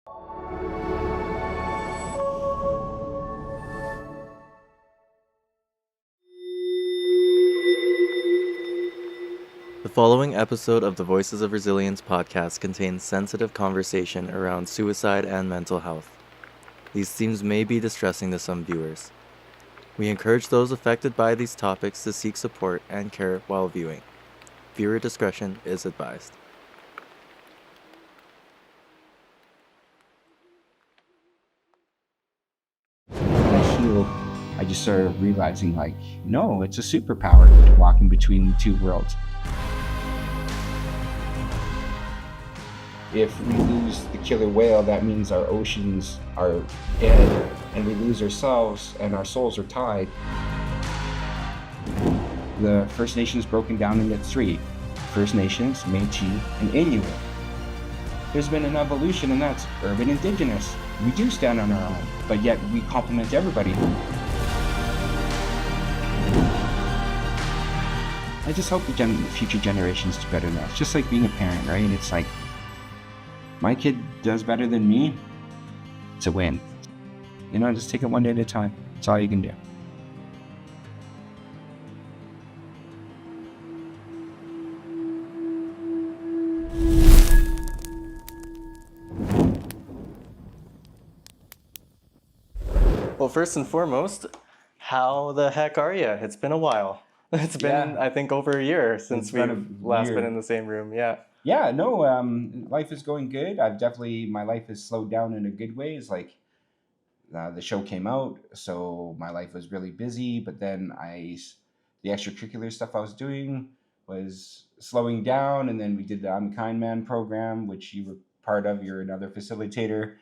The following episode of the Voices of Resilience podcast contains sensitive conversation around suicide and mental health. These themes may be distressing to some viewers. We encourage those affected by these topics to seek support and care while viewing. Viewer discretion is advised. I just started realizing, like, no, it's a superpower to walk in between the two worlds. If we lose the killer whale, that means our oceans are dead, and we lose ourselves, and our souls are tied. The First Nations broken down into three: First Nations, Métis, and Inuit. There's been an evolution, and that's urban Indigenous. We do stand on our own, but yet we complement everybody. I just hope the future generations do better than us. Just like being a parent, right? It's like, my kid does better than me, it's a win. You know, just take it one day at a time. That's all you can do. Well, first and foremost, how the heck are you? It's been a while. It's been, I think, over a year since we've last been in the same room. Yeah, no, life is going good. My life has slowed down in a good way. It's like the show came out, so my life was really busy, but then the extracurricular stuff I was doing was slowing down, and then we did the I'm a Kind Man program, which you were part of. You're another facilitator.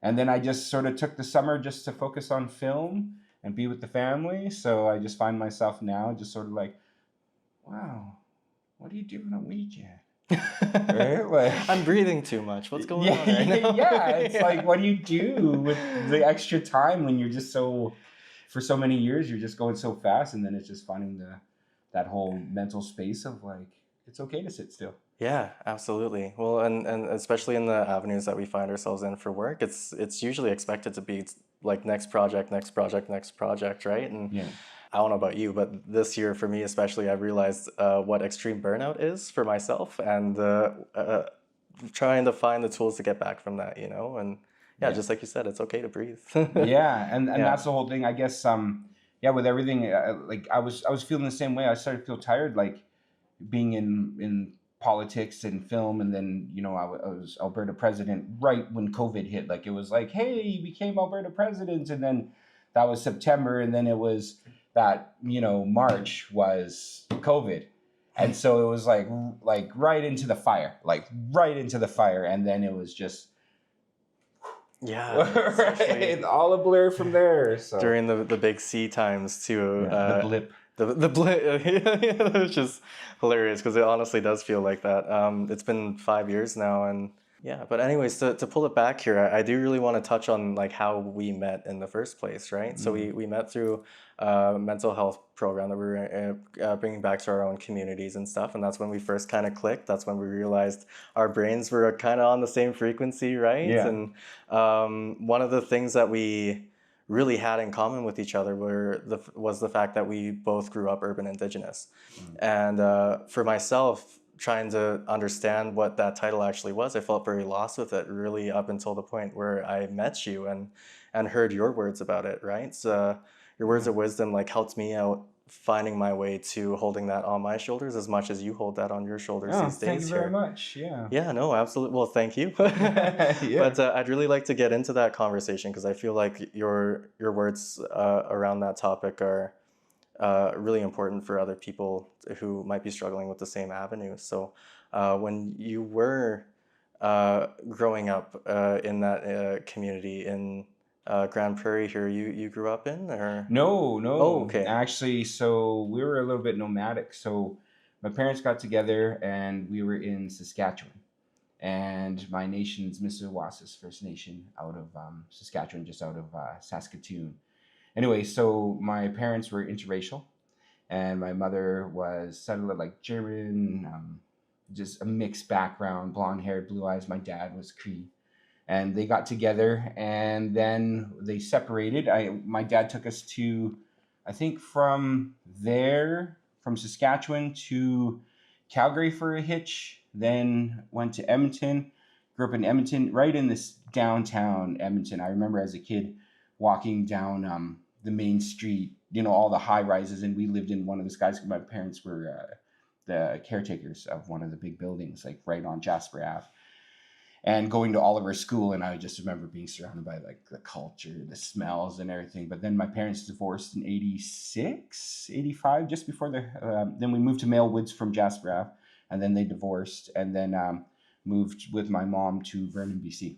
And then I just sort of took the summer just to focus on film and be with the family. So I just find myself now just sort of like, wow, what are you doing on a weekend? Right? Like, I'm breathing too much. What's going on right now? It's like, what do you do with the extra time when you're just for so many years, you're just going so fast, and then it's just finding that whole mental space of like, it's okay to sit still. Yeah, absolutely. Well, and especially in the avenues that we find ourselves in for work, it's usually expected to be like next project, right? And Yeah. I don't know about you, but this year for me especially, I've realized what extreme burnout is for myself, and trying to find the tools to get back from that, you know? And just like you said, it's okay to breathe. Yeah, and that's the whole thing, I guess. With everything, like I was feeling the same way. I started to feel tired, like being in politics and film, and then I was Alberta president right when COVID hit. Like, it was like, hey, you became Alberta president, and then that was September, and then it was that March was COVID, and so it was like right into the fire, and then it was just right, all a blur from there. So during the big C times too, the blip. The blip, it's just hilarious because it honestly does feel like that. It's been 5 years now, and but anyways, to pull it back here, I do really want to touch on like how we met in the first place, right? Mm-hmm. So we met through a mental health program that we were bringing back to our own communities and stuff, and that's when we first kind of clicked. That's when we realized our brains were kind of on the same frequency, right? Yeah. And one of the things that we really had in common with each other was the fact that we both grew up urban Indigenous. Mm-hmm. And for myself, trying to understand what that title actually was, I felt very lost with it, really up until the point where I met you and heard your words about it, right? So your words of wisdom like helped me out finding my way to holding that on my shoulders as much as you hold that on your shoulders these days. Thank you very much. Yeah, no, absolutely. Well, thank you. Yeah. But I'd really like to get into that conversation because I feel like your words around that topic are really important for other people who might be struggling with the same avenue. So when you were growing up in that community in Grand Prairie here, you grew up in, or? No. Oh, okay. Actually, so we were a little bit nomadic. So my parents got together and we were in Saskatchewan. And my nation's Mississaugas First Nation out of Saskatchewan, just out of Saskatoon. Anyway, so my parents were interracial, and my mother was settler, like German, just a mixed background, blonde hair, blue eyes. My dad was Cree. and they got together, and then they separated. My dad took us to, I think from Saskatchewan to Calgary for a hitch, then went to Edmonton. Grew up in Edmonton, right in this downtown Edmonton. I remember as a kid walking down the main street, all the high rises, and we lived in one of the skyscrapers. My parents were the caretakers of one of the big buildings, like right on Jasper Ave, and going to Oliver School. And I just remember being surrounded by like the culture, the smells and everything. But then my parents divorced in 86, 85, just before then we moved to Mail Woods from Jasper Ave, and then they divorced, and then moved with my mom to Vernon, BC.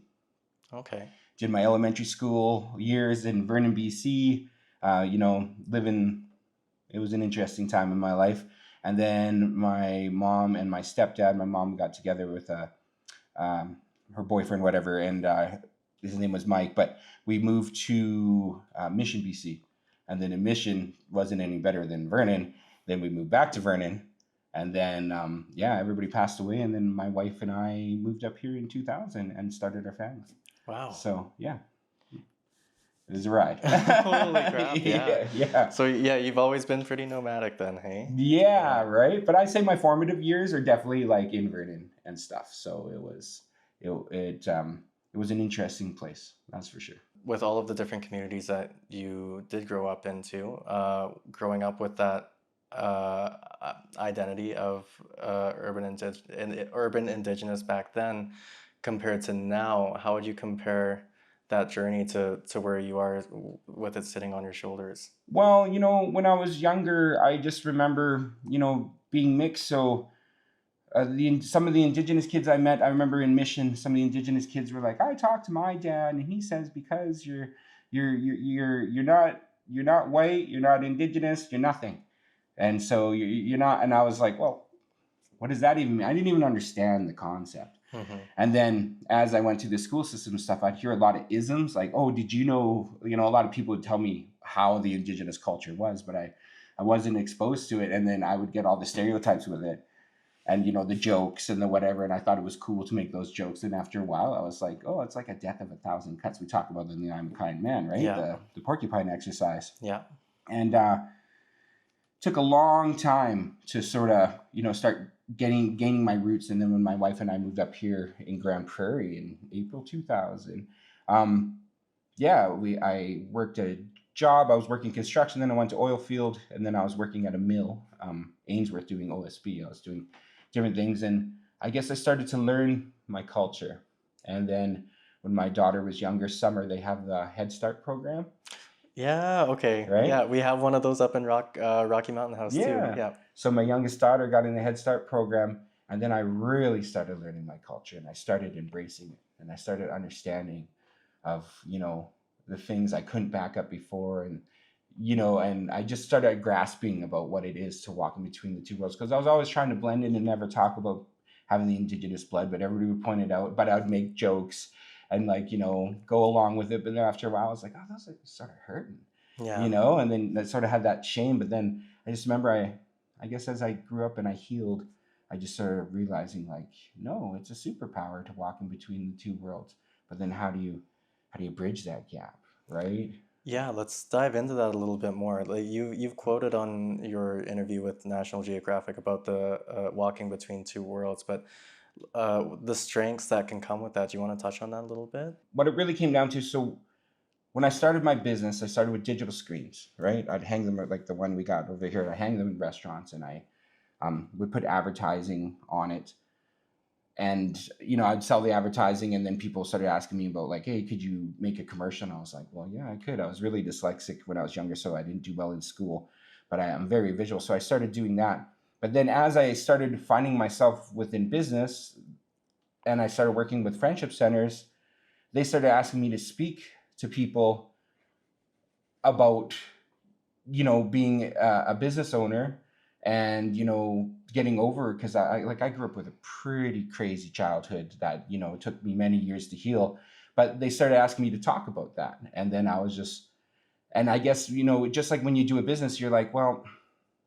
Okay. Did my elementary school years in Vernon, BC, it was an interesting time in my life. And then my mom and my stepdad, my mom got together with her boyfriend, whatever, and his name was Mike, but we moved to Mission, BC. And then in Mission wasn't any better than Vernon. Then we moved back to Vernon. And then, everybody passed away. And then my wife and I moved up here in 2000 and started our family. Wow. So, yeah. It was a ride. Holy crap, yeah. Yeah. So, yeah, you've always been pretty nomadic then, hey? Yeah, right. But I'd say my formative years are definitely like in Vernon and stuff. So it was an interesting place, that's for sure. With all of the different communities that you did grow up into, growing up with that identity of urban Indigenous back then compared to now, how would you compare that journey to where you are with it sitting on your shoulders? Well, when I was younger, I just remember, being mixed. So some of the Indigenous kids I met, I remember in Mission, some of the Indigenous kids were like, I talked to my dad and he says, because you're not white, you're not Indigenous, you're nothing. And so you're not, and I was like, well, what does that even mean? I didn't even understand the concept. Mm-hmm. And then as I went to the school system and stuff, I'd hear a lot of isms like, oh, did you know, a lot of people would tell me how the Indigenous culture was, but I wasn't exposed to it. And then I would get all the stereotypes with it and, the jokes and the whatever. And I thought it was cool to make those jokes. And after a while, I was like, oh, it's like a death of 1,000 cuts. We talked about in the I'm a Kind Man, right? Yeah. The porcupine exercise. Yeah. And took a long time to sort of, start gaining my roots. And then when my wife and I moved up here in Grand Prairie in April 2000, I worked a job. I was working construction, then I went to oil field, and then I was working at a mill, Ainsworth, doing OSB. I was doing different things, and I guess I started to learn my culture. And then when my daughter was younger, summer, they have the Head Start program. Yeah, okay. Right? Yeah, we have one of those up in Rocky Mountain House too. Yeah. So my youngest daughter got in the Head Start program, and then I really started learning my culture, and I started embracing it, and I started understanding of, the things I couldn't back up before, and and I just started grasping about what it is to walk in between the two worlds, because I was always trying to blend in and never talk about having the Indigenous blood, but everybody would point it out, but I would make jokes and go along with it. But then after a while, I was like, oh, that's like sort of hurting, and then I sort of had that shame. But then I just remember, I guess as I grew up and I healed, I just started realizing like, no, it's a superpower to walk in between the two worlds. But then how do you bridge that gap, right? Yeah, let's dive into that a little bit more. Like you've quoted on your interview with National Geographic about the walking between two worlds, but the strengths that can come with that. Do you want to touch on that a little bit? What it really came down to, so when I started my business, I started with digital screens, right? I'd hang them like the one we got over here. I hang them in restaurants, and I would put advertising on it. And, I'd sell the advertising, and then people started asking me about like, hey, could you make a commercial? And I was like, well, yeah, I could. I was really dyslexic when I was younger, so I didn't do well in school, but I am very visual. So I started doing that. But then as I started finding myself within business and I started working with friendship centers, they started asking me to speak to people about, being a business owner and, getting over, because I grew up with a pretty crazy childhood that, it took me many years to heal. But they started asking me to talk about that. And then I was just, and I guess, just like when you do a business, you're like, well,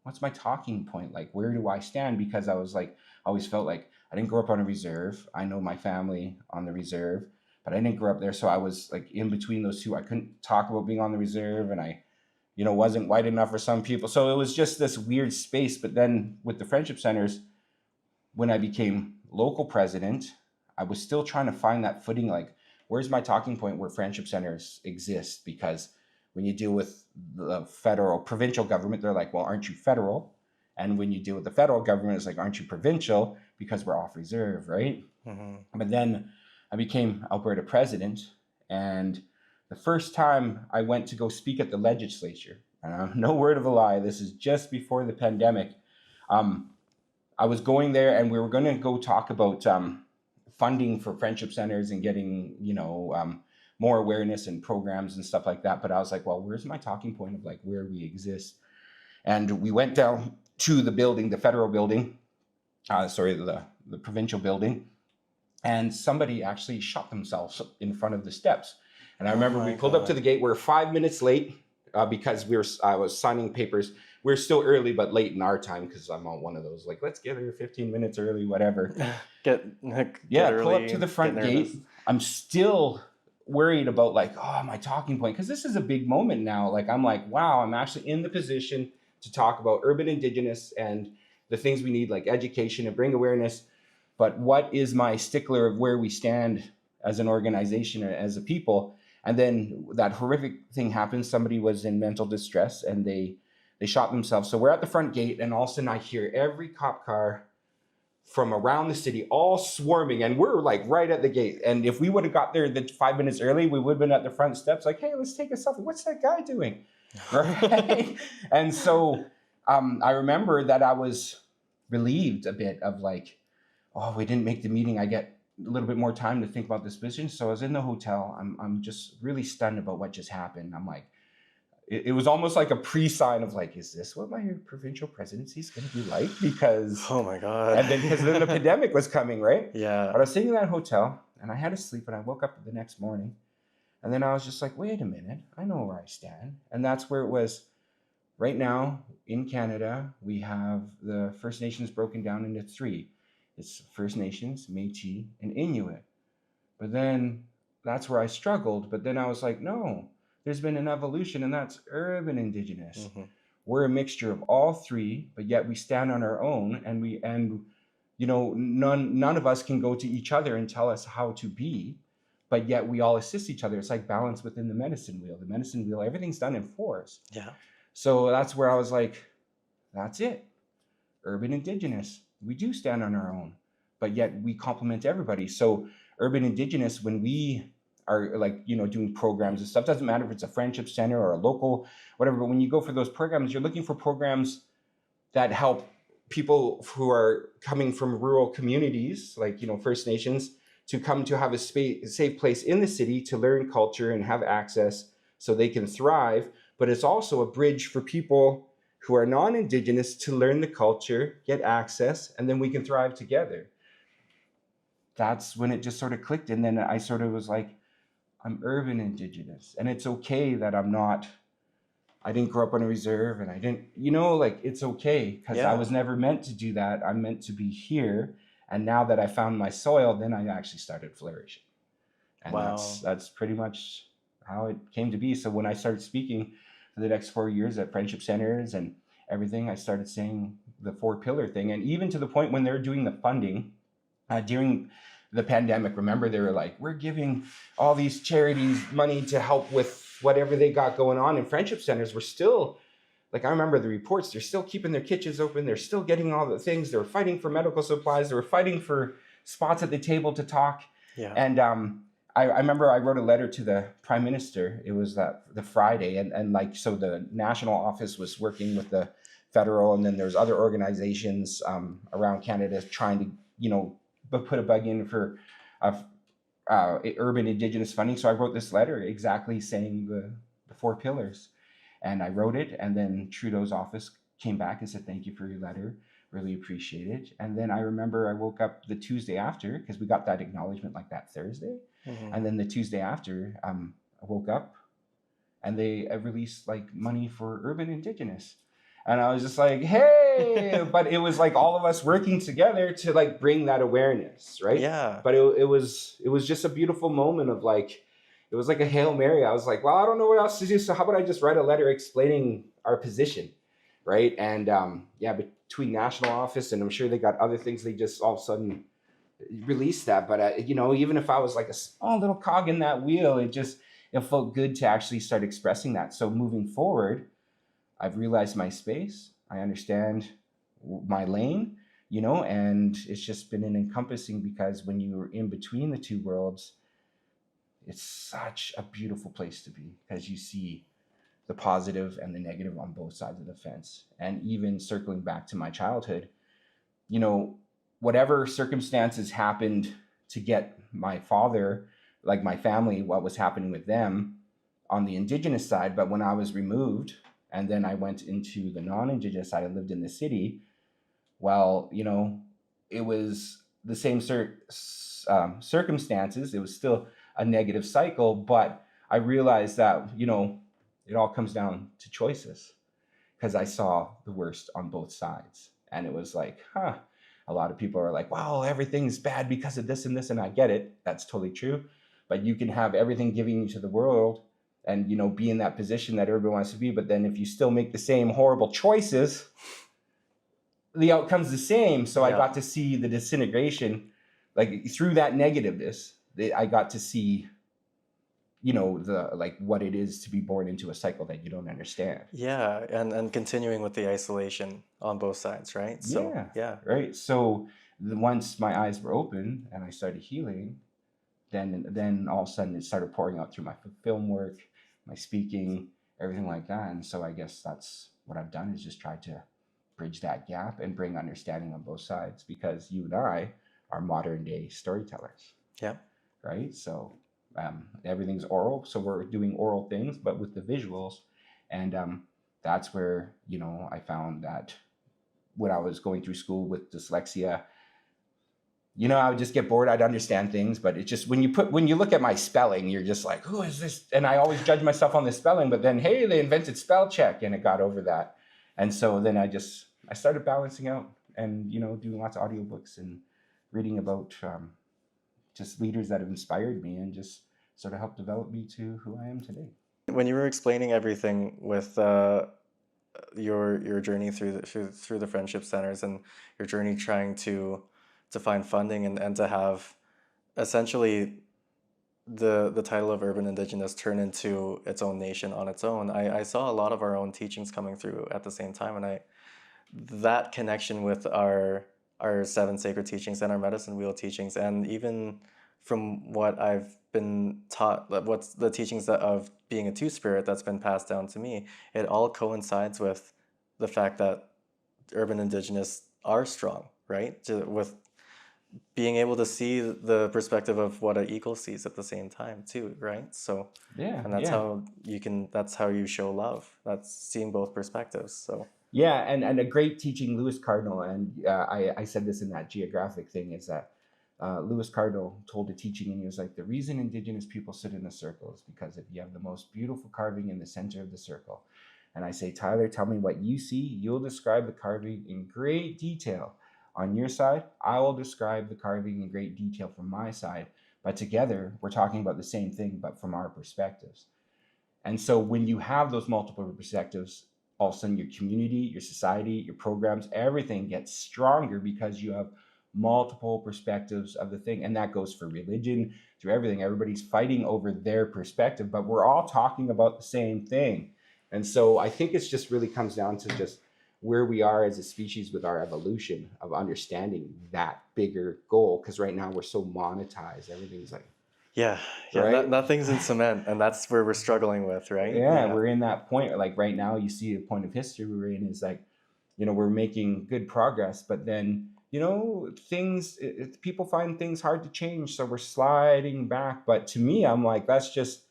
what's my talking point? Like, where do I stand? Because I was like, I always felt like I didn't grow up on a reserve. I know my family on the reserve. but I didn't grow up there. So I was like in between those two. I couldn't talk about being on the reserve, and I, wasn't white enough for some people. So it was just this weird space. But then with the friendship centers, when I became local president, I was still trying to find that footing. Like, where's my talking point where friendship centers exist? Because when you deal with the provincial government, they're like, well, aren't you federal? And when you deal with the federal government, it's like, aren't you provincial? Because we're off reserve, right? But then I became Alberta president, and the first time I went to go speak at the legislature, and no word of a lie, this is just before the pandemic, I was going there, and we were going to go talk about funding for friendship centers and getting, more awareness and programs and stuff like that. But I was like, well, where's my talking point of like where we exist? And we went down to the building, the federal building, the provincial building, and somebody actually shot themselves in front of the steps. And I remember we pulled up to the gate. We were 5 minutes late because I was signing papers. We were still early, but late in our time because I'm on one of those, like, let's get here 15 minutes early, whatever. Get early, pull up to the front gate. I'm still worried about like, my talking point, because this is a big moment now. Like, I'm like, wow, I'm actually in the position to talk about urban Indigenous and the things we need, like education and bring awareness. But what is my stickler of where we stand as an organization or as a people? And then that horrific thing happened. Somebody was in mental distress and they shot themselves. So we're at the front gate, and all of a sudden I hear every cop car from around the city all swarming, and we're like right at the gate. And if we would have got there 5 minutes early, we would have been at the front steps like, hey, let's take a selfie. What's that guy doing? Right? And so I remember that I was relieved a bit of like, we didn't make the meeting. I get a little bit more time to think about this position. So I was in the hotel. I'm just really stunned about what just happened. I'm like, it was almost like a pre-sign of like, is this what my provincial presidency is going to be like? Because oh my God. And then the pandemic was coming, right? Yeah. But I was sitting in that hotel, and I had to sleep, and I woke up the next morning, and then I was just like, wait a minute, I know where I stand. And that's where it was. Right now in Canada, we have the First Nations broken down into three. It's First Nations, Métis, and Inuit. But then that's where I struggled. But then I was like, no, there's been an evolution, and that's urban Indigenous. We're a mixture of all three, but yet we stand on our own, and none of us can go to each other and tell us how to be, but yet we all assist each other. It's like balance within the medicine wheel. The medicine wheel, everything's done in fours. Yeah. So that's where I was like, that's it. Urban Indigenous. We do stand on our own, but yet we complement everybody. So urban Indigenous, when we are like, doing programs and stuff, doesn't matter if it's a friendship center or a local, whatever, but when you go for those programs, you're looking for programs that help people who are coming from rural communities, like, First Nations, to come to have a safe place in the city to learn culture and have access so they can thrive. But it's also a bridge for people who are non-Indigenous to learn the culture, get access, and then we can thrive together. That's when it just sort of clicked. And then I sort of was like, I'm urban Indigenous. And it's okay that I didn't grow up on a reserve, and I didn't, it's okay, because I was never meant to do that. I'm meant to be here. And now that I found my soil, then I actually started flourishing. And that's pretty much how it came to be. So when I started speaking for the next 4 years at friendship centers and everything, I started saying the 4-pillar thing. And even to the point when they were doing the funding during the pandemic, remember, they were like, we're giving all these charities money to help with whatever they got going on. And friendship centers were still, like, I remember the reports, they're still keeping their kitchens open. They're still getting all the things. They were fighting for medical supplies. They were fighting for spots at the table to talk. Yeah. And I remember I wrote a letter to the Prime Minister. It was the Friday. And like, so the national office was working with the federal, and then there's other organizations around Canada trying to, put a bug in for urban Indigenous funding. So I wrote this letter exactly saying the 4 pillars. And I wrote it, and then Trudeau's office came back and said, thank you for your letter. Really appreciate it. And then I remember I woke up the Tuesday after, because we got that acknowledgement like that Thursday. And then the Tuesday after, I woke up, and they released like money for urban Indigenous. And I was just like, hey, but it was like all of us working together to like bring that awareness, right? Yeah. But it was just a beautiful moment of like, it was like a Hail Mary. I was like, well, I don't know what else to do. So how about I just write a letter explaining our position, right? And yeah, between national office and I'm sure they got other things, they just all of a sudden released that. But you know, even if I was like a small little cog in that wheel, it felt good to actually start expressing that. So moving forward, I've realized my space. I understand my lane, you know, and it's just been an encompassing, because when you're in between the two worlds, it's such a beautiful place to be, because you see the positive and the negative on both sides of the fence. And even circling back to my childhood, you know, whatever circumstances happened to get my father, like my family, what was happening with them on the Indigenous side. But when I was removed and then I went into the non-Indigenous side, I lived in the city. Well, you know, it was the same circumstances. It was still a negative cycle, but I realized that, you know, it all comes down to choices, because I saw the worst on both sides. And it was like, a lot of people are like, wow, everything's bad because of this and this. And I get it. That's totally true. But you can have everything giving you to the world and, you know, be in that position that everybody wants to be. But then if you still make the same horrible choices, the outcome's the same. So I got to see the disintegration, like through that negativeness, I got to see, you know, the like what it is to be born into a cycle that you don't understand. Yeah, and continuing with the isolation on both sides, right? So yeah. Right. So once my eyes were open and I started healing, then all of a sudden it started pouring out through my film work, my speaking, everything like that. And so I guess that's what I've done, is just try to bridge that gap and bring understanding on both sides, because you and I are modern day storytellers. Yeah. Right. So everything's oral. So we're doing oral things, but with the visuals. And that's where, you know, I found that when I was going through school with dyslexia, you know, I would just get bored. I'd understand things, but it just, when you look at my spelling, you're just like, who is this? And I always judge myself on the spelling, but then, hey, they invented spell check and it got over that. And so then I started balancing out and, you know, doing lots of audiobooks and reading about just leaders that have inspired me and just sort of helped develop me to who I am today. When you were explaining everything with your journey through the friendship centers and your journey trying to find funding and to have essentially the title of Urban Indigenous turn into its own nation on its own, I saw a lot of our own teachings coming through at the same time, and that connection with our 7 sacred teachings and our medicine wheel teachings, and even from what I've been taught, what's the teachings of being a two-spirit that's been passed down to me, it all coincides with the fact that Urban Indigenous are strong, right? With being able to see the perspective of what an eagle sees at the same time too, right? So and that's how you show love. That's seeing both perspectives. So yeah, and a great teaching, Lewis Cardinal, and I said this in that geographic thing, is that Lewis Cardinal told a teaching, and he was like, the reason Indigenous people sit in a circle is because if you have the most beautiful carving in the center of the circle, and I say, Tyler, tell me what you see, you'll describe the carving in great detail on your side, I will describe the carving in great detail from my side, but together we're talking about the same thing, but from our perspectives. And so when you have those multiple perspectives, all of a sudden your community, your society, your programs, everything gets stronger because you have multiple perspectives of the thing. And that goes for religion, through everything. Everybody's fighting over their perspective, but we're all talking about the same thing. And so I think it's just really comes down to just where we are as a species with our evolution of understanding that bigger goal. Because right now we're so monetized. Everything's like, right? Nothing's in cement, and that's where we're struggling with, right? Yeah, we're in that point. Like right now, you see a point of history we're in is like, you know, we're making good progress, but then, you know, people find things hard to change, so we're sliding back. But to me, I'm like, that's just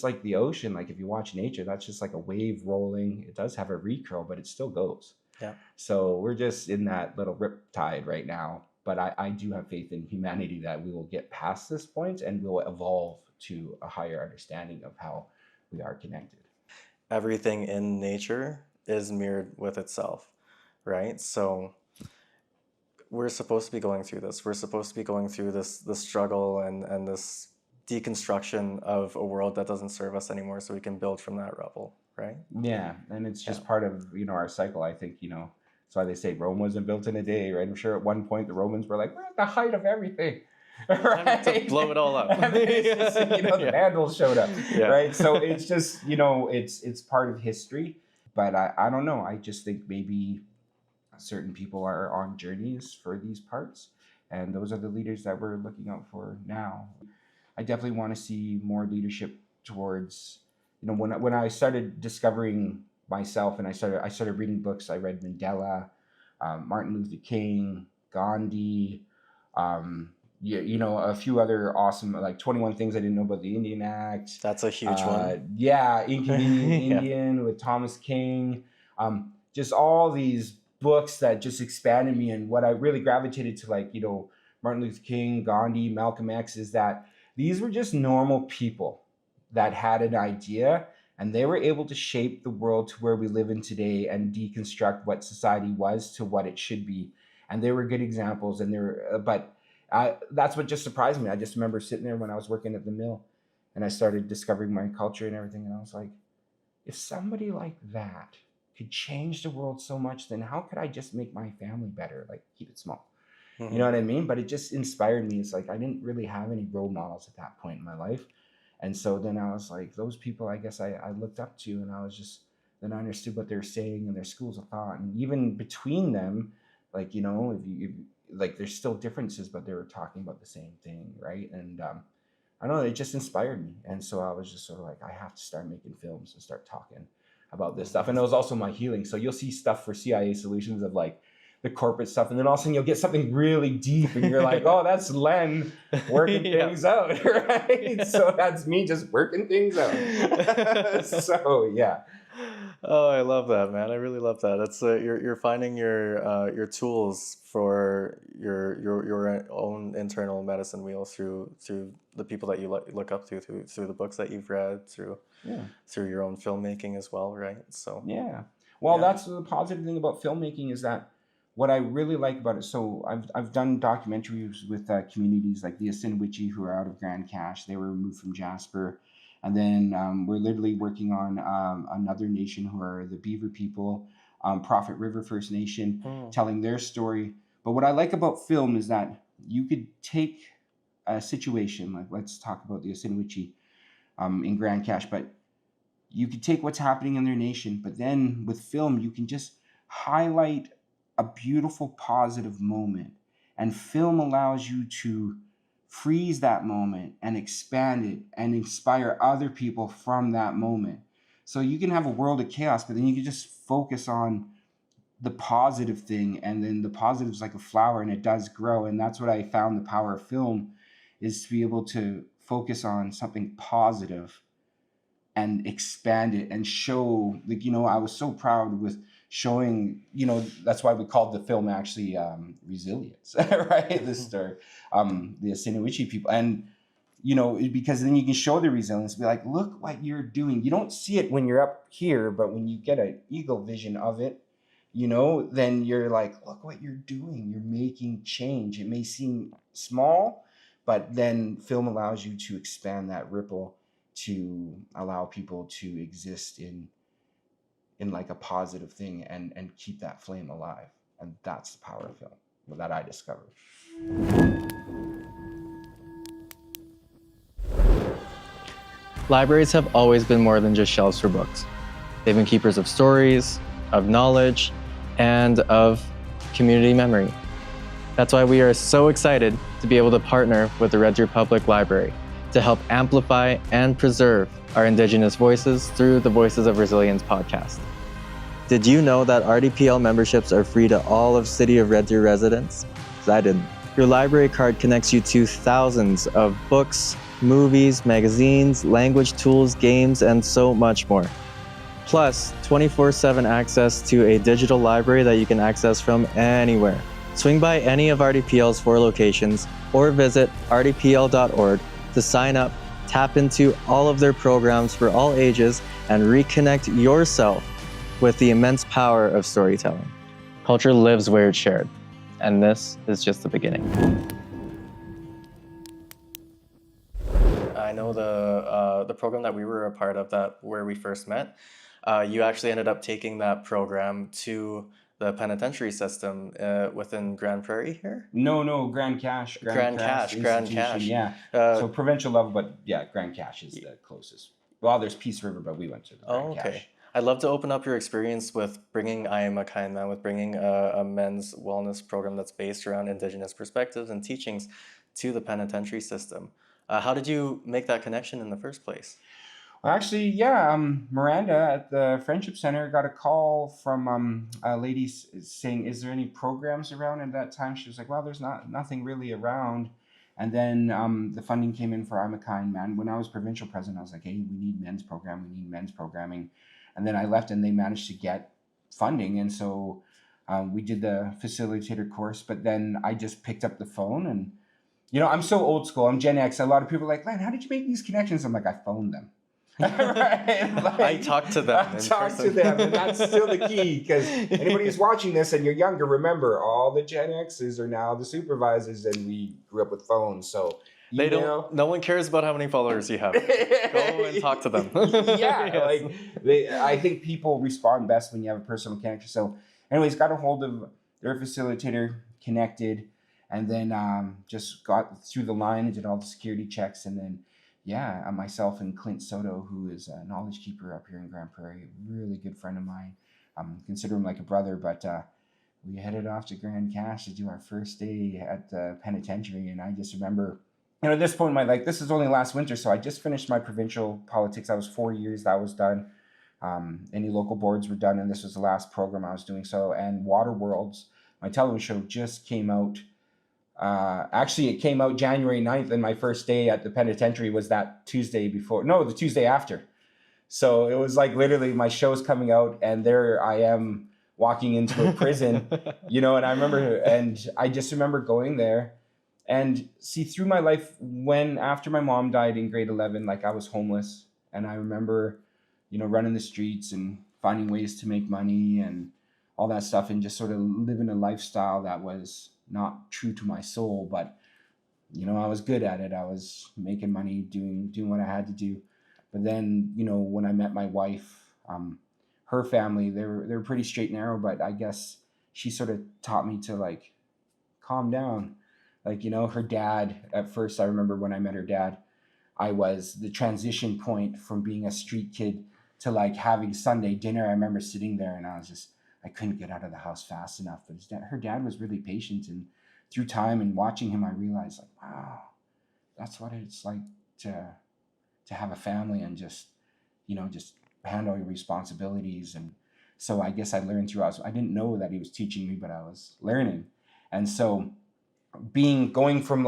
like the ocean. Like if you watch nature, that's just like a wave rolling. It does have a recurl, but it still goes. Yeah. So we're just in that little rip tide right now. But I do have faith in humanity that we will get past this point and we'll evolve to a higher understanding of how we are connected. Everything in nature is mirrored with itself, right? So we're supposed to be going through this. We're supposed to be going through this struggle and this deconstruction of a world that doesn't serve us anymore, so we can build from that rubble, right? Yeah, and it's just part of, our cycle. I think, that's why they say Rome wasn't built in a day, right? I'm sure at one point the Romans were like, we're at the height of everything, right? Time to blow it all up. And then it's just, the Vandals showed up, right? So it's just, it's part of history. But I don't know. I just think maybe certain people are on journeys for these parts, and those are the leaders that we're looking out for now. I definitely want to see more leadership towards, when I started discovering myself and I started reading books. I read Mandela, Martin Luther King, Gandhi, a few other awesome, like 21 Things I Didn't Know About the Indian Act. That's a huge one. Yeah, Inconvenient Indian with Thomas King. Just all these books that just expanded me. And what I really gravitated to, like, Martin Luther King, Gandhi, Malcolm X, is that these were just normal people that had an idea, and they were able to shape the world to where we live in today and deconstruct what society was to what it should be. And they were good examples, and that's what just surprised me. I just remember sitting there when I was working at the mill, and I started discovering my culture and everything, and I was like, if somebody like that could change the world so much, then how could I just make my family better? Like, keep it small. You know what I mean? But it just inspired me. It's like I didn't really have any role models at that point in my life. And so then I was like, those people, I guess I looked up to, and then I understood what they were saying and their schools of thought. And even between them, like, if you like, there's still differences, but they were talking about the same thing, right? And I don't know, it just inspired me. And so I was just sort of like, I have to start making films and start talking about this stuff. And it was also my healing. So you'll see stuff for CIA Solutions of like the corporate stuff, and then all of a sudden you'll get something really deep, and you're like, oh, that's Len working things out, right? So that's me just working things out. So yeah. Oh, I love that, man. I really love that. That's you're finding your tools for your own internal medicine wheel through the people that you look up to, through the books that you've read, through your own filmmaking as well, right? So yeah. Well, that's the positive thing about filmmaking, is that what I really like about it. So I've done documentaries with communities like the Assiniboine, who are out of Grand Cache. They were removed from Jasper. And then we're literally working on another nation who are the Beaver people, Prophet River First Nation, telling their story. But what I like about film is that you could take a situation, like let's talk about the Assiniboine in Grand Cache, but you could take what's happening in their nation, but then with film, you can just highlight a beautiful, positive moment. And film allows you to freeze that moment and expand it and inspire other people from that moment. So you can have a world of chaos, but then you can just focus on the positive thing, and then the positive is like a flower and it does grow. And that's what I found the power of film, is to be able to focus on something positive and expand it and show, like, I was so proud with showing, that's why we called the film actually Resilience, right? The story, the Assiniboine people. And, because then you can show the resilience, be like, look what you're doing. You don't see it when you're up here, but when you get an eagle vision of it, then you're like, look what you're doing. You're making change. It may seem small, but then film allows you to expand that ripple to allow people to exist in like a positive thing and keep that flame alive. And that's the power of film that I discovered. Libraries have always been more than just shelves for books. They've been keepers of stories, of knowledge, and of community memory. That's why we are so excited to be able to partner with the Red Deer Public Library to help amplify and preserve our Indigenous voices through the Voices of Resilience podcast. Did you know that RDPL memberships are free to all of City of Red Deer residents? Because I didn't. Your library card connects you to thousands of books, movies, magazines, language tools, games, and so much more. Plus, 24/7 access to a digital library that you can access from anywhere. Swing by any of RDPL's 4 locations or visit rdpl.org to sign up, tap into all of their programs for all ages, and reconnect yourself with the immense power of storytelling. Culture lives where it's shared, and this is just the beginning. I know the program that we were a part of, that where we first met, you actually ended up taking that program to the penitentiary system within Grand Prairie here? No, Grand Cache. Grand Cache. Yeah. So provincial level, but yeah, Grand Cache is the closest. Well, there's Peace River, but we went to the Grand Cache. I'd love to open up your experience with bringing I Am a Kind Man, with bringing a men's wellness program that's based around Indigenous perspectives and teachings to the penitentiary system. How did you make that connection in the first place? Well, actually, yeah, Miranda at the Friendship Center got a call from a lady saying, is there any programs around? At that time, she was like, well, there's nothing really around. And then the funding came in for I'm a Kind Man. When I was provincial president, I was like, hey, we need men's programming. And then I left and they managed to get funding. And so we did the facilitator course, but then I just picked up the phone and, I'm so old school. I'm Gen X. A lot of people are like, Len, how did you make these connections? I'm like, I phoned them. Right? Like, I talked to them. And that's still the key, because anybody who's watching this and you're younger, remember, all the Gen Xers are now the supervisors, and we grew up with phones. So no one cares about how many followers you have. Go and talk to them. Yeah, yes. I think people respond best when you have a personal connection. So, anyways, got a hold of their facilitator, connected, and then just got through the line and did all the security checks, and then. Yeah, myself and Clint Soto, who is a knowledge keeper up here in Grand Prairie, a really good friend of mine. Consider him like a brother, but we headed off to Grand Cache to do our first day at the penitentiary. And I just remember, at this point in my life, this is only last winter, so I just finished my provincial politics. I was 4 years, that was done. Any local boards were done, and this was the last program I was doing. So, and Water Worlds, my television show, just came out. Actually, it came out January 9th, and my first day at the penitentiary was that Tuesday before. No, the Tuesday after. So it was like literally my show's coming out, and there I am walking into a prison, and I remember, and I just remember going there and see through my life after my mom died in grade 11, I was homeless, and I remember, running the streets and finding ways to make money and all that stuff, and just sort of living a lifestyle that was not true to my soul, but I was good at it. I was making money, doing what I had to do. But then, when I met my wife, her family, they were pretty straight and narrow, but I guess she sort of taught me to calm down. Her dad, at first, I remember when I met her dad, I was the transition point from being a street kid to having Sunday dinner. I remember sitting there and I couldn't get out of the house fast enough. But her dad was really patient, and through time and watching him, I realized, wow, that's what it's like to have a family and just handle your responsibilities. And so I guess I learned I didn't know that he was teaching me, but I was learning. And so going from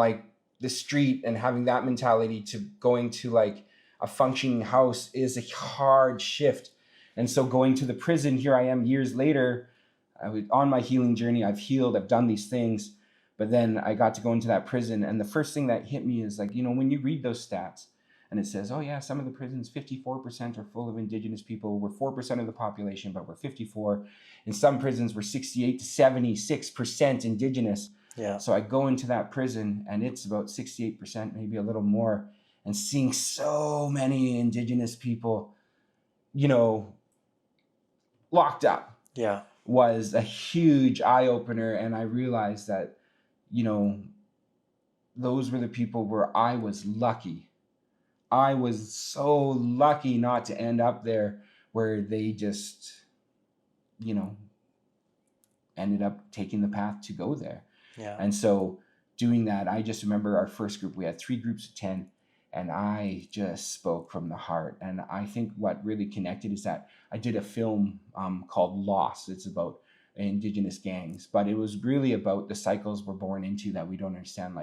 the street and having that mentality to going to a functioning house is a hard shift. And so going to the prison, here I am years later, I was on my healing journey. I've healed, I've done these things, but then I got to go into that prison. And the first thing that hit me is when you read those stats and it says, oh yeah, some of the prisons, 54% are full of Indigenous people. We're 4% of the population, but we're 54. In some prisons, we're 68 to 76% Indigenous. Yeah. So I go into that prison and it's about 68%, maybe a little more, and seeing so many Indigenous people, locked up, was a huge eye-opener. And I realized that, those were the people where I was lucky. I was so lucky not to end up there, where they just, ended up taking the path to go there. Yeah. And so doing that, I just remember our first group, we had 3 groups of 10, and I just spoke from the heart. And I think what really connected is that I did a film called Lost. It's about Indigenous gangs, but it was really about the cycles we're born into that we don't understand,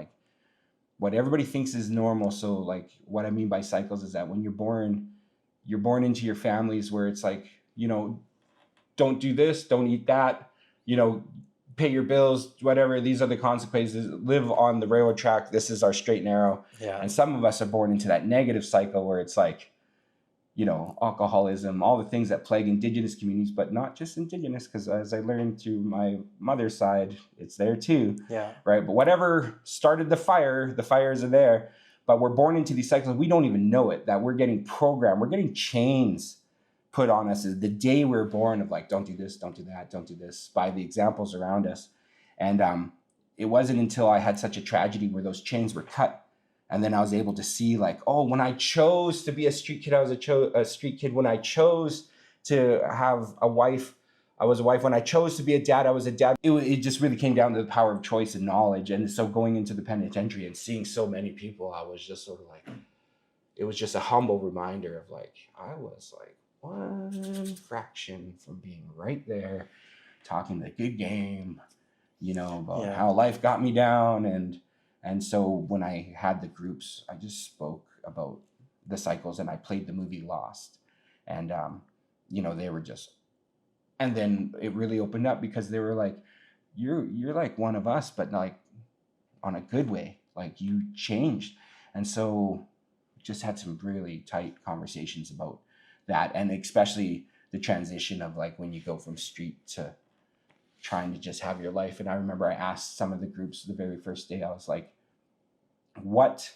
what everybody thinks is normal. So what I mean by cycles is that when you're born into your families where it's don't do this, don't eat that, pay your bills, whatever, these are the consequences, live on the railroad track, this is our straight and narrow. Yeah. And some of us are born into that negative cycle where it's alcoholism, all the things that plague Indigenous communities, but not just Indigenous, because as I learned through my mother's side, it's there too, Yeah. right? But whatever started the fires are there. But we're born into these cycles. We don't even know it, that we're getting programmed. We're getting chains put on us the day we're born of like, don't do this, don't do that, don't do this, by the examples around us. And it wasn't until I had such a tragedy where those chains were cut, and then I was able to see like, oh, when I chose to be a street kid, I was a street kid. When I chose to have a wife, I was a wife. When I chose to be a dad, I was a dad. It just really came down to the power of choice and knowledge. And so going into the penitentiary and seeing so many people, I was just sort of like, it was just a humble reminder of like, I was like one fraction from being right there, talking the good game, about how life got me down. And so when I had the groups, I just spoke about the cycles, and I played the movie Lost. And, they were just, and then it really opened up because they were like, you're like one of us, but like on a good way, like you changed. And so just had some really tight conversations about that. And especially the transition of like when you go from street to trying to just have your life. And I remember I asked some of the groups the very first day, I was like, what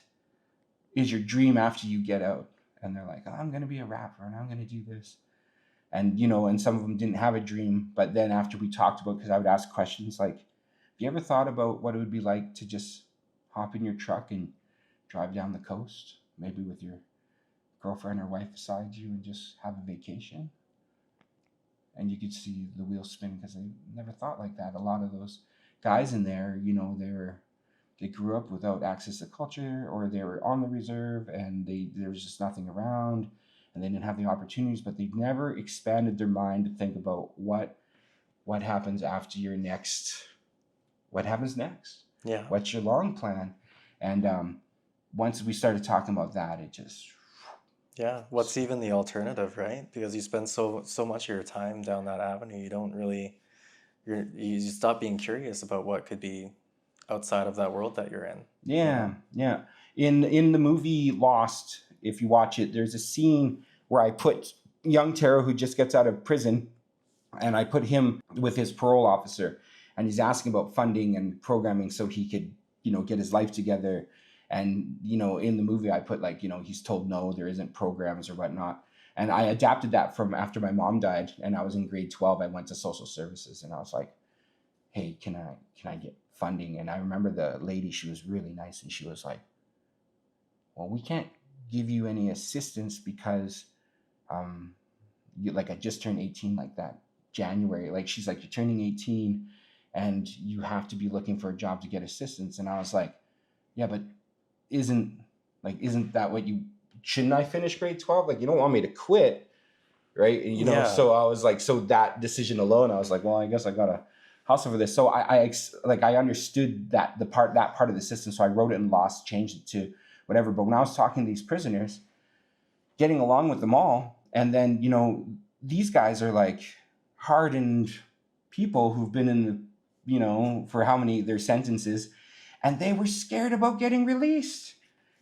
is your dream after you get out? And they're like, oh, I'm going to be a rapper and I'm going to do this. And, and some of them didn't have a dream. But then after we talked about, because I would ask questions like, have you ever thought about what it would be like to just hop in your truck and drive down the coast, maybe with your girlfriend or wife beside you, and just have a vacation? And you could see the wheels spin, because they never thought like that. A lot of those guys in there, they grew up without access to culture, or they were on the reserve and there was just nothing around, and they didn't have the opportunities, but they never expanded their mind to think about what happens after your next, what happens next? Yeah. What's your long plan? And once we started talking about that, it just... Yeah. What's even the alternative, right? Because you spend so much of your time down that avenue, you don't really, you stop being curious about what could be outside of that world that you're in. Yeah. In the movie Lost, if you watch it, there's a scene where I put young Taro, who just gets out of prison, and I put him with his parole officer, and he's asking about funding and programming so he could, get his life together. And, in the movie I put like, he's told no, there isn't programs or whatnot. And I adapted that from after my mom died and I was in grade 12, I went to social services and I was like, hey, can I get funding? And I remember the lady, she was really nice, and she was like, well, we can't give you any assistance because I just turned 18 like that January. Like, she's like, you're turning 18 and you have to be looking for a job to get assistance. And I was like, yeah, but isn't that what shouldn't I finish grade 12? Like, you don't want me to quit, right? And, so I was like, so that decision alone, I was like, well, I guess I gotta hustle for this. So I understood that that part of the system. So I wrote it in Lost, changed it to whatever. But when I was talking to these prisoners, getting along with them all, and then, these guys are like hardened people who've been in the, for how many their sentences, and they were scared about getting released.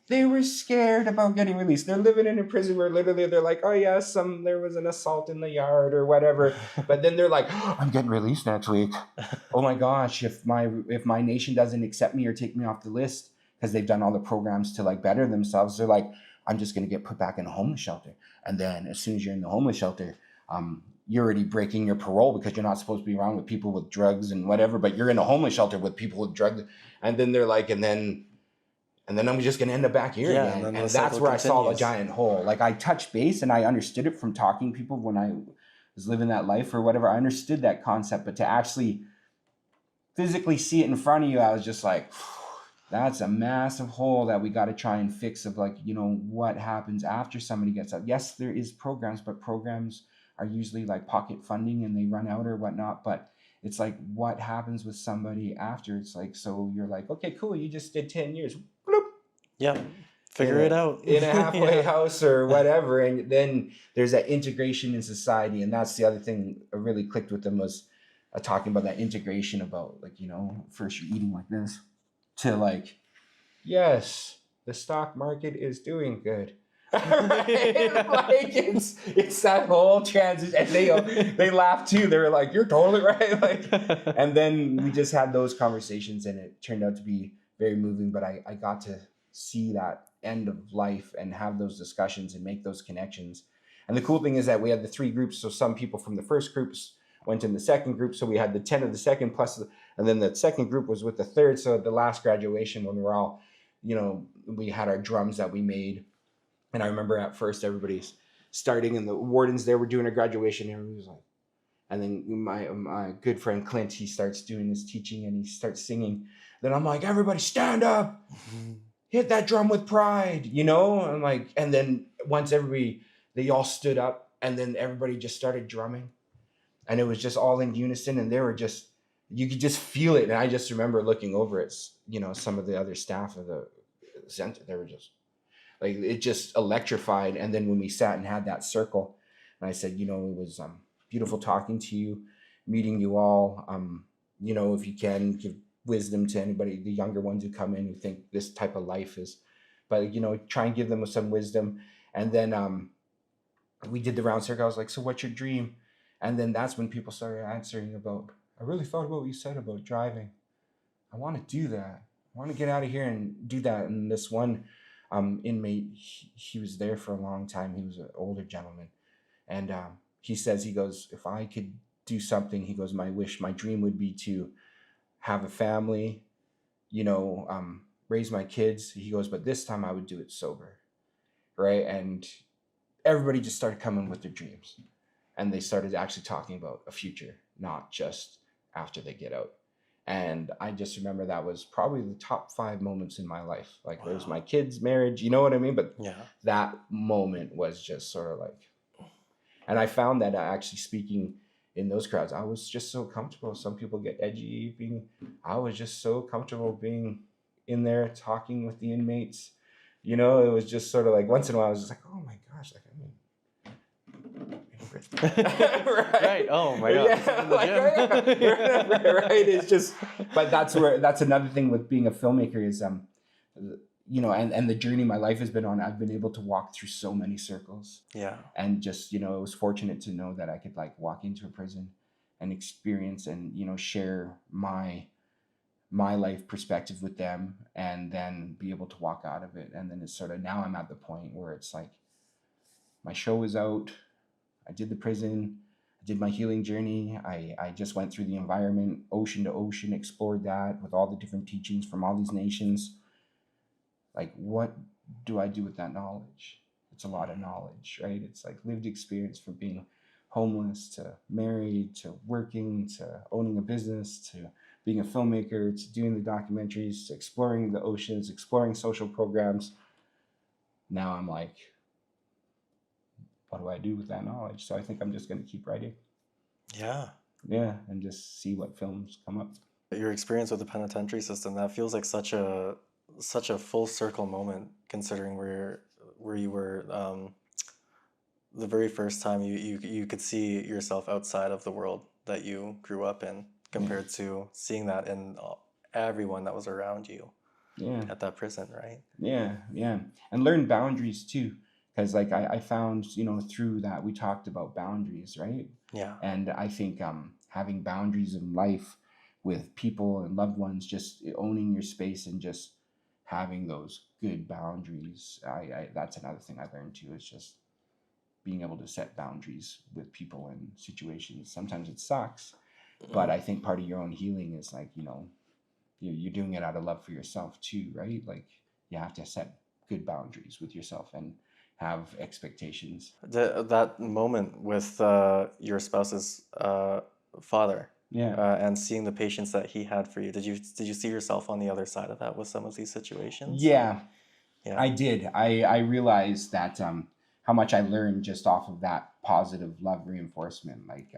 They're living in a prison where literally they're like, oh yeah, there was an assault in the yard or whatever. But then they're like, oh, I'm getting released next week. Oh my gosh, if my nation doesn't accept me or take me off the list, because they've done all the programs to like better themselves, they're like, I'm just going to get put back in a homeless shelter. And then as soon as you're in the homeless shelter, you're already breaking your parole because you're not supposed to be around with people with drugs and whatever, but you're in a homeless shelter with people with drugs. And then they're like, and then I'm just going to end up back here again. And that's where I saw the giant hole. Like, I touched base and I understood it from talking to people when I was living that life or whatever. I understood that concept, but to actually physically see it in front of you, I was just like, that's a massive hole that we got to try and fix, of like, what happens after somebody gets out. Yes, there is programs, but programs are usually like pocket funding and they run out or whatnot. But it's like, what happens with somebody after? It's like, so you're like, okay, cool, you just did 10 years. Bloop. Yeah, figure it out. In a halfway house or whatever. And then there's that integration in society. And that's the other thing that really clicked with them, was talking about that integration, about like, first you're eating like this, to like, yes, the stock market is doing good. Right? Like it's that whole transition, and they laugh too. They were like, "You're totally right." Like, and then we just had those conversations, and it turned out to be very moving. But I got to see that end of life and have those discussions and make those connections. And the cool thing is that we had the 3 groups. So some people from the first groups went in the second group. So we had the 10 of the second plus, and then the second group was with the third. So at the last graduation, when we were all, we had our drums that we made. And I remember at first everybody's starting, and the wardens there were doing a graduation, and everybody was like, and then my good friend Clint, he starts doing his teaching and he starts singing. Then I'm like, everybody stand up, hit that drum with pride, I'm like, and then once they all stood up, and then everybody just started drumming, and it was just all in unison, and you could just feel it. And I just remember looking over at, some of the other staff of the center, they were just like, it just electrified. And then when we sat and had that circle, and I said, it was beautiful talking to you, meeting you all. If you can give wisdom to anybody, the younger ones who come in who think this type of life is, but try and give them some wisdom. And then we did the round circle. I was like, so what's your dream? And then that's when people started answering about, I really thought about what you said about driving. I want to do that. I want to get out of here and do that. And this one inmate, he was there for a long time. He was an older gentleman. And he goes, if I could do something, he goes, my dream would be to have a family, raise my kids. He goes, but this time I would do it sober. Right. And everybody just started coming with their dreams. And they started actually talking about a future, not just after they get out. And I just remember that was probably the top 5 moments in my life. Like, wow. There's my kids, marriage, you know what I mean? But yeah, that moment was just sort of like, and I found that actually speaking in those crowds, I was just so comfortable. Some people get edgy I was just so comfortable being in there talking with the inmates. It was just sort of like, once in a while I was just like, oh my gosh, like, right. Oh my God. Yeah, right. It's just, but that's another thing with being a filmmaker is, and the journey my life has been on, I've been able to walk through so many circles. Yeah. And just, I was fortunate to know that I could like walk into a prison and experience and, share my life perspective with them, and then be able to walk out of it. And then it's sort of, now I'm at the point where it's like, my show is out. I did the prison, I did my healing journey. I just went through the environment, ocean to ocean, explored that with all the different teachings from all these nations. Like, what do I do with that knowledge? It's a lot of knowledge, right? It's like lived experience from being homeless to married to working to owning a business to being a filmmaker to doing the documentaries to exploring the oceans, exploring social programs. Now I'm like, what do I do with that knowledge? So I think I'm just going to keep writing. Yeah. Yeah, and just see what films come up. Your experience with the penitentiary system, that feels like such a full circle moment, considering where you were the very first time you could see yourself outside of the world that you grew up in, compared to seeing that in everyone that was around you at that prison, right? Yeah. And learn boundaries too. Because like I found, through that we talked about boundaries, right? Yeah. And I think having boundaries in life with people and loved ones, just owning your space and just having those good boundaries. I that's another thing I learned too, is just being able to set boundaries with people and situations. Sometimes it sucks, but I think part of your own healing is like, you're doing it out of love for yourself too, right? Like you have to set good boundaries with yourself and have expectations. That moment with your spouse's father, and seeing the patience that he had for you, did you see yourself on the other side of that with some of these situations? Yeah. I did. I realized that how much I learned just off of that positive love reinforcement. Like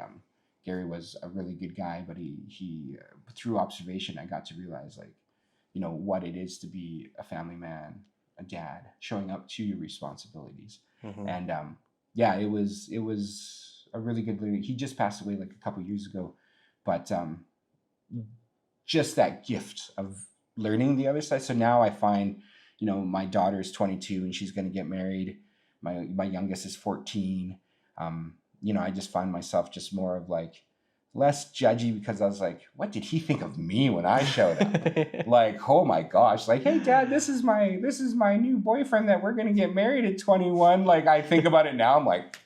Gary was a really good guy, but he through observation, I got to realize like, what it is to be a family man, a dad, showing up to your responsibilities. Mm-hmm. And it was a really good learning. He just passed away like a couple years ago, but just that gift of learning the other side. So now I find, my daughter's 22 and she's going to get married. My youngest is 14. I just find myself just more of like less judgy, because I was like, what did he think of me when I showed up? Like, oh my gosh, like, hey dad, this is my new boyfriend that we're gonna get married at 21. Like, I think about it now, I'm like,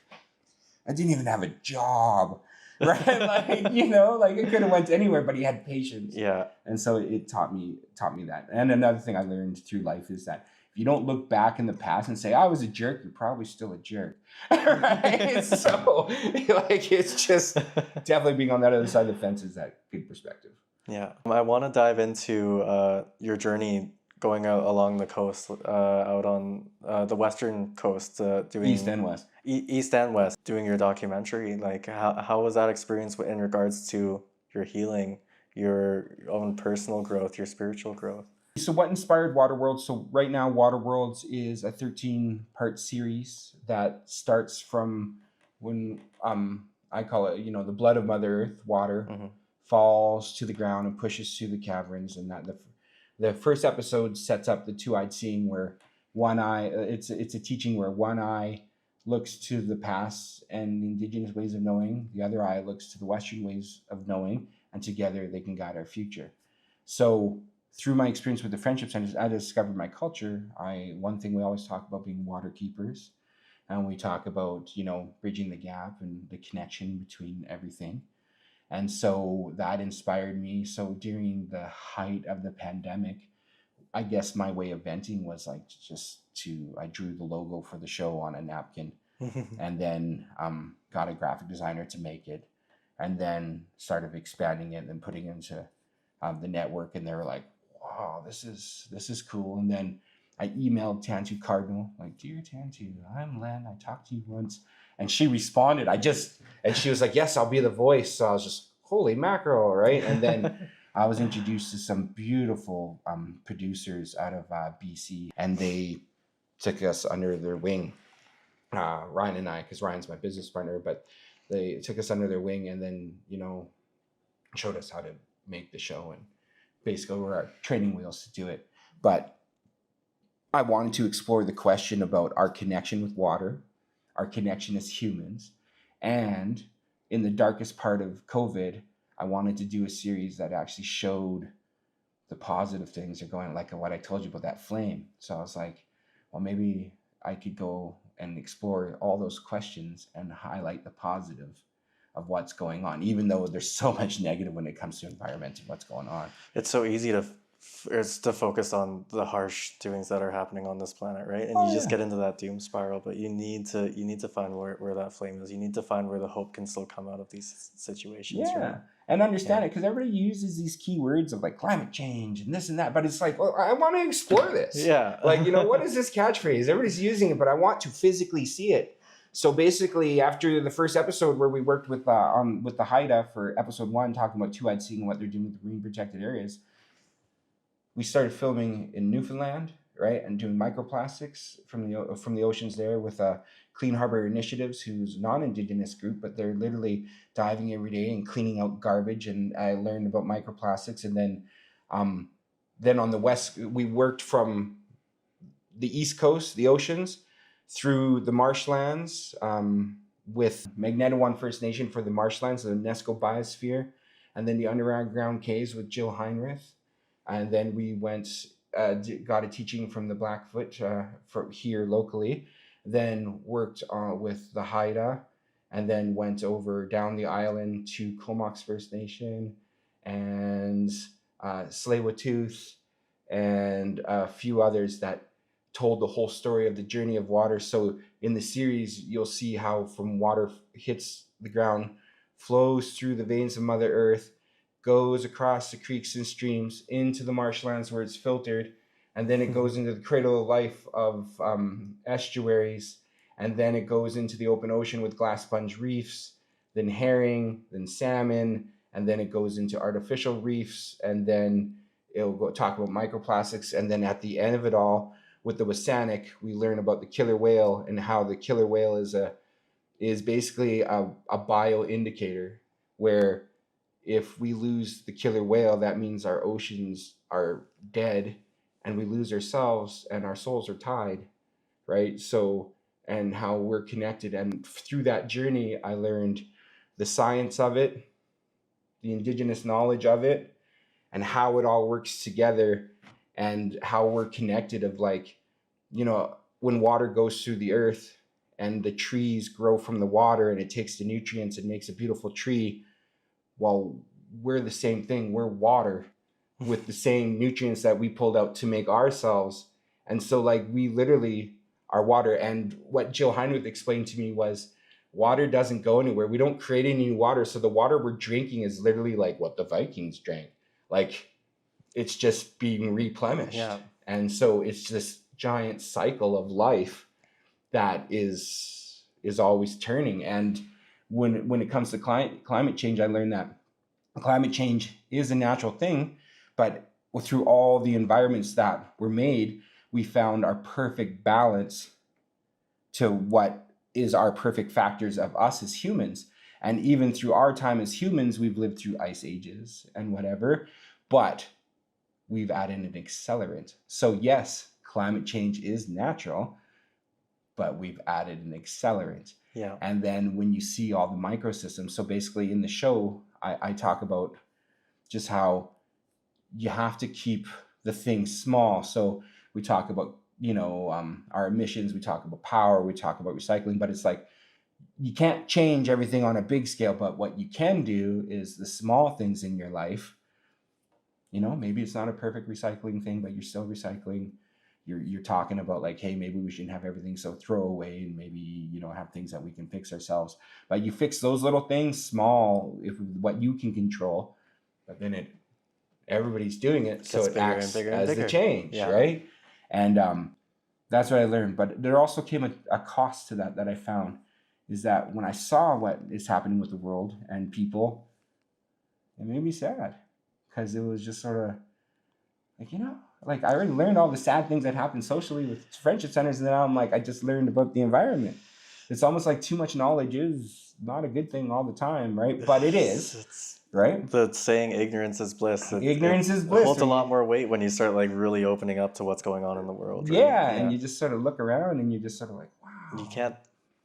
I didn't even have a job. Right? Like, like it could have went anywhere, but he had patience. Yeah. And so it taught me that. And another thing I learned through life is that if you don't look back in the past and say, I was a jerk, you're probably still a jerk. Right? So like, it's just definitely being on that other side of the fence is that good perspective. Yeah. I want to dive into your journey going out along the coast, out on the western coast, doing East and West. East and West, doing your documentary. Like, how was that experience in regards to your healing, your own personal growth, your spiritual growth? So what inspired Waterworlds? So right now, Waterworlds is a 13-part series that starts from when I call it, the blood of Mother Earth, water, falls to the ground and pushes through the caverns, and that the first episode sets up the two-eyed seeing, where one eye, it's a teaching where one eye looks to the past and the Indigenous ways of knowing, the other eye looks to the Western ways of knowing, and together they can guide our future. So through my experience with the friendship centers, I discovered my culture. One thing we always talk about being water keepers, and we talk about, bridging the gap and the connection between everything. And so that inspired me. So during the height of the pandemic, I guess my way of venting was like I drew the logo for the show on a napkin, and then got a graphic designer to make it, and then started expanding it and putting it into the network. And they were like, wow, this is cool. And then I emailed Tantu Cardinal, like, dear Tantu, I'm Len, I talked to you once. And she responded. And she was like, yes, I'll be the voice. So I was just, holy mackerel, right? And then I was introduced to some beautiful producers out of BC, and they took us under their wing. Ryan and I, because Ryan's my business partner, but they took us under their wing, and then, showed us how to make the show, and basically were our training wheels to do it. But I wanted to explore the question about our connection with water, our connection as humans, and in the darkest part of COVID, I wanted to do a series that actually showed the positive things that are going, like what I told you about that flame. So I was like, well, maybe I could go and explore all those questions and highlight the positive of what's going on, even though there's so much negative when it comes to environment and what's going on. It's so easy to focus on the harsh doings that are happening on this planet, right? And you just get into that doom spiral. But you need to find where that flame is. You need to find where the hope can still come out of these situations. Yeah. Right? And understand it, because everybody uses these key words of like climate change and this and that, but it's like, well, I want to explore this. Yeah. Like, what is this catchphrase? Everybody's using it, but I want to physically see it. So basically, after the first episode where we worked with the Haida for episode 1, talking about two-eyed seeing what they're doing with the marine protected areas, we started filming in Newfoundland, right, and doing microplastics from the oceans there with Clean Harbor Initiatives, who's a non-Indigenous group, but they're literally diving every day and cleaning out garbage. And I learned about microplastics. And then on the west, we worked from the East Coast, the oceans, through the marshlands with Magnetawan First Nation for the marshlands, the UNESCO biosphere, and then the underground caves with Jill Heinrich. And then we went, got a teaching from the Blackfoot from here locally, then worked with the Haida, and then went over down the island to Comox First Nation and Tsleil-Waututh and a few others that told the whole story of the journey of water. So in the series, you'll see how from water hits the ground, flows through the veins of Mother Earth, goes across the creeks and streams into the marshlands where it's filtered, and then it goes into the cradle of life of estuaries, and then it goes into the open ocean with glass sponge reefs, then herring, then salmon, and then it goes into artificial reefs, and then it'll go talk about microplastics, and then at the end of it all, with the Wasanic, we learn about the killer whale and how the killer whale is basically a bio indicator, where if we lose the killer whale, that means our oceans are dead and we lose ourselves and our souls are tied, right? So, and how we're connected. And through that journey, I learned the science of it, the Indigenous knowledge of it, and how it all works together, and how we're connected of like, you know, when water goes through the earth and the trees grow from the water and it takes the nutrients and makes a beautiful tree. Well, we're the same thing. We're water with the same nutrients that we pulled out to make ourselves. And so like we literally are water. And what Jill Heinrich explained to me was water doesn't go anywhere. We don't create any new water. So the water we're drinking is literally like what the Vikings drank. Like it's just being replenished. Yeah. And so it's this giant cycle of life that is always turning. And when it comes to climate change, I learned that climate change is a natural thing, but through all the environments that were made, we found our perfect balance to what is our perfect factors of us as humans. And even through our time as humans, we've lived through ice ages and whatever, but we've added an accelerant. So yes, climate change is natural, but we've added an accelerant. Yeah. And then when you see all the microsystems, so basically in the show, I talk about just how you have to keep the things small. So we talk about, you know, our emissions, we talk about power, we talk about recycling, but it's like, you can't change everything on a big scale, but what you can do is the small things in your life. You know, maybe it's not a perfect recycling thing, but you're still recycling. You're talking about like, hey, maybe we shouldn't have everything so throw away, and maybe, you know, have things that we can fix ourselves. But you fix those little things small, if what you can control, but then everybody's doing it, so it acts as the change, right? And that's what I learned. But there also came a cost to that I found, is that when I saw what is happening with the world and people, it made me sad, because it was just sort of like, you know, like I already learned all the sad things that happen socially with friendship centers, and then I'm like, I just learned about the environment. It's almost like too much knowledge is not a good thing all the time, right? But it is, right? The saying "ignorance is bliss." Ignorance is bliss. It holds a lot more weight when you start like really opening up to what's going on in the world. Right? Yeah, and you just sort of look around and you're just sort of like, wow. You can't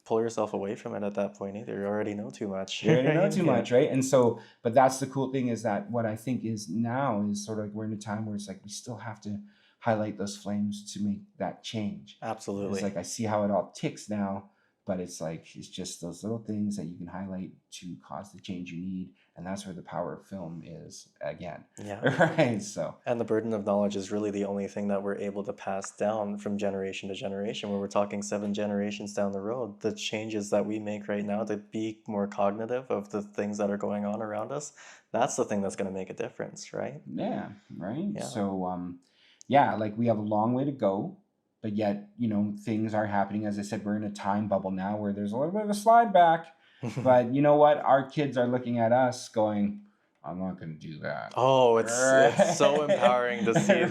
pull yourself away from it at that point either. You already know too much. You already know too much, right? And so, but that's the cool thing, is that what I think is now is sort of like we're in a time where it's like we still have to highlight those flames to make that change. Absolutely. It's like I see how it all ticks now, but it's like it's just those little things that you can highlight to cause the change you need, and that's where the power of film is again. Yeah. Right. So. And the burden of knowledge is really the only thing that we're able to pass down from generation to generation. When we're talking 7 generations down the road, the changes that we make right now to be more cognitive of the things that are going on around us, that's the thing that's going to make a difference, right? Yeah. Right. Yeah. So, yeah, like we have a long way to go. But yet, you know, things are happening. As I said, we're in a time bubble now where there's a little bit of a slide back. But you know what? Our kids are looking at us going, I'm not going to do that. Oh, it's so empowering to see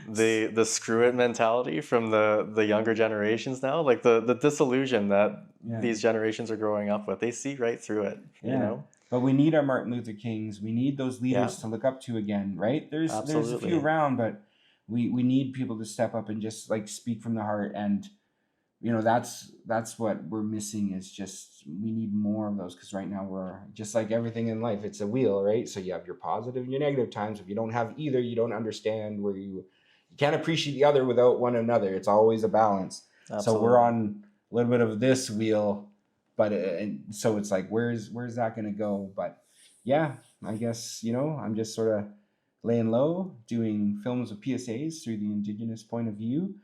the screw it mentality from the younger generations now. Like the disillusion that these generations are growing up with. They see right through it, you know? But we need our Martin Luther Kings. We need those leaders to look up to again, right? There's a few around, but we need people to step up and just like speak from the heart. And you know, that's what we're missing, is just we need more of those, because right now we're just like everything in life, it's a wheel, right? So you have your positive and your negative times. If you don't have either, you don't understand where you can't appreciate the other without one another. It's always a balance. Absolutely. So we're on a little bit of this wheel, but and so it's like where's that going to go? But yeah, I guess, you know, I'm just sort of laying low, doing films with PSAs through the Indigenous point of view,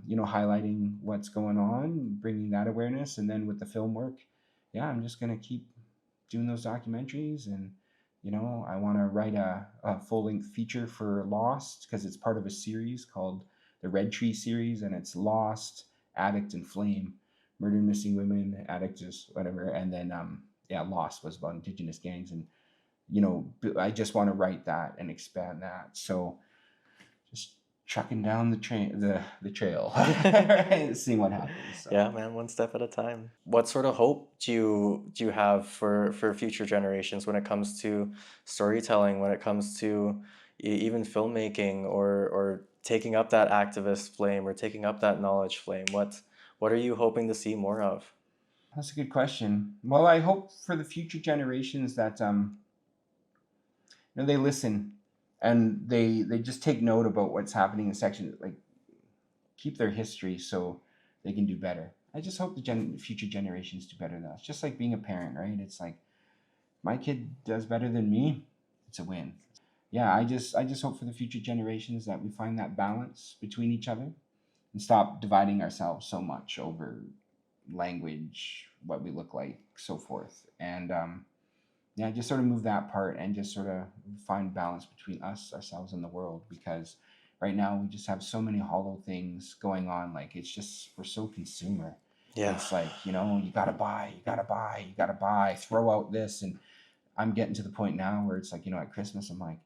you know, highlighting what's going on, bringing that awareness. And then with the film work, yeah, I'm just going to keep doing those documentaries. And, you know, I want to write a full-length feature for Lost, because it's part of a series called the Red Tree series, and it's Lost, Addict, and Flame, murdered missing women, addict, just whatever. And then, Lost was about Indigenous gangs. And, you know, I just want to write that and expand that. So just trucking down the trail, seeing what happens. So. Yeah, man, one step at a time. What sort of hope do you have for future generations when it comes to storytelling, when it comes to even filmmaking, or taking up that activist flame, or taking up that knowledge flame? What are you hoping to see more of? That's a good question. Well, I hope for the future generations that they listen and they just take note about what's happening in section, like keep their history so they can do better. I just hope the future generations do better than us. Just like being a parent, right? It's like my kid does better than me, it's a win. Yeah, I just hope for the future generations that we find that balance between each other and stop dividing ourselves so much over language, what we look like, so forth. And just sort of move that part and just sort of find balance between us, ourselves, and the world, because right now we just have so many hollow things going on. Like, it's just, we're so consumer. Yeah. It's like, you gotta buy, throw out this. And I'm getting to the point now where it's like, at Christmas, I'm like,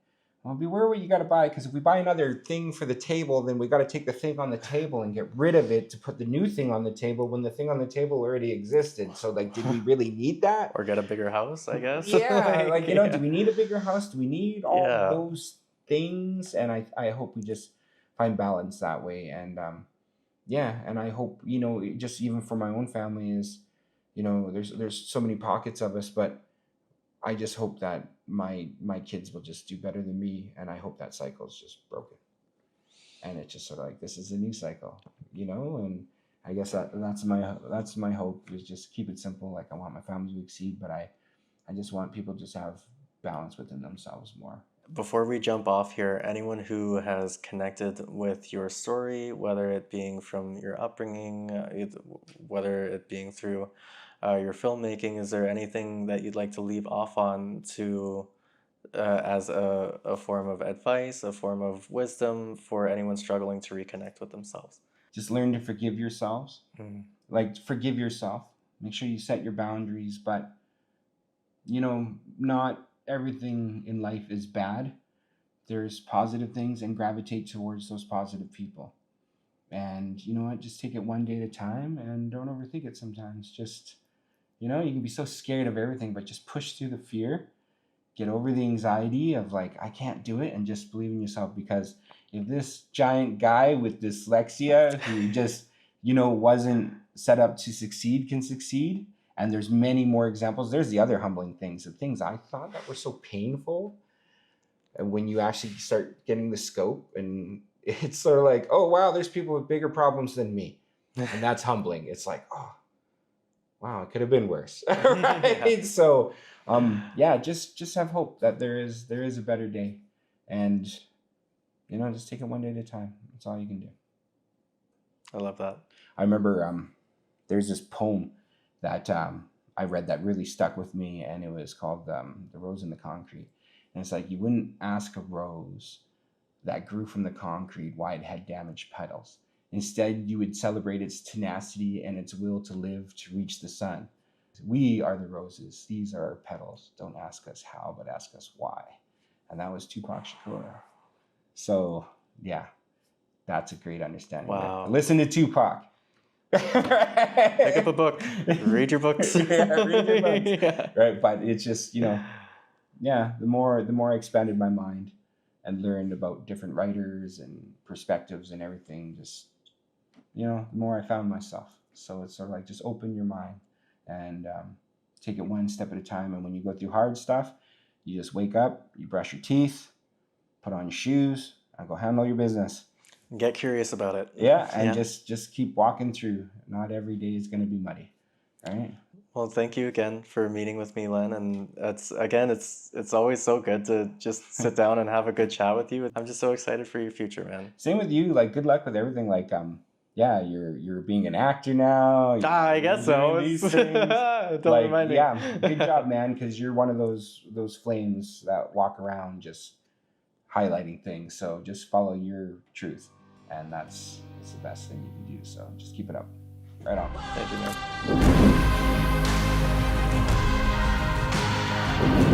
well, beware what you got to buy, because if we buy another thing for the table, then we got to take the thing on the table and get rid of it to put the new thing on the table when the thing on the table already existed. So, like, did we really need that? Or get a bigger house, I guess. Yeah, do we need a bigger house? Do we need all those things? And I hope we just find balance that way. And and I hope, just even for my own family is, there's so many pockets of us, but I just hope that my kids will just do better than me, and I hope that cycle is just broken. And it's just sort of like, this is a new cycle, and I guess that's my hope, is just keep it simple. Like, I want my family to exceed, but I just want people to just have balance within themselves more. Before we jump off here, anyone who has connected with your story, whether it being from your upbringing, whether it being through your filmmaking, is there anything that you'd like to leave off on to as a form of advice, a form of wisdom for anyone struggling to reconnect with themselves? Just learn to forgive yourselves. Like, forgive yourself. Make sure you set your boundaries, but not everything in life is bad. There's positive things, and gravitate towards those positive people. And you know what? Just take it one day at a time, and don't overthink it sometimes. Just, you can be so scared of everything, but just push through the fear. Get over the anxiety of like, I can't do it, and just believe in yourself. Because if this giant guy with dyslexia who just, wasn't set up to succeed can succeed, and there's many more examples. There's the other humbling things, the things I thought that were so painful. And when you actually start getting the scope, and it's sort of like, oh, wow, there's people with bigger problems than me. And that's humbling. It's like, oh, wow, it could have been worse. Right? Yeah. So, just have hope that there is a better day. And, just take it one day at a time. That's all you can do. I love that. I remember there's this poem that I read that really stuck with me, and it was called The Rose in the Concrete. And it's like, you wouldn't ask a rose that grew from the concrete why it had damaged petals. Instead, you would celebrate its tenacity and its will to live to reach the sun. We are the roses. These are our petals. Don't ask us how, but ask us why. And that was Tupac Shakur. So, yeah, that's a great understanding. Wow. Right? Listen to Tupac. Pick up a book. Read your books. Read your books. Yeah. Right, but it's just, the more I expanded my mind and learned about different writers and perspectives and everything, just, the more I found myself. So it's sort of like, just open your mind and take it one step at a time. And when you go through hard stuff, you just wake up, you brush your teeth, put on your shoes, and go handle your business. Get curious about it. Yeah, and just keep walking through. Not every day is going to be muddy. All right. Well, thank you again for meeting with me, Len. And it's always so good to just sit down and have a good chat with you. I'm just so excited for your future, man. Same with you. Like, good luck with everything. Like, you're being an actor now. I guess so. Don't remind me. Yeah, good job, man. Because you're one of those flames that walk around just highlighting things. So just follow your truth, and that's the best thing you can do. So just keep it up. Right on. Thank you, man.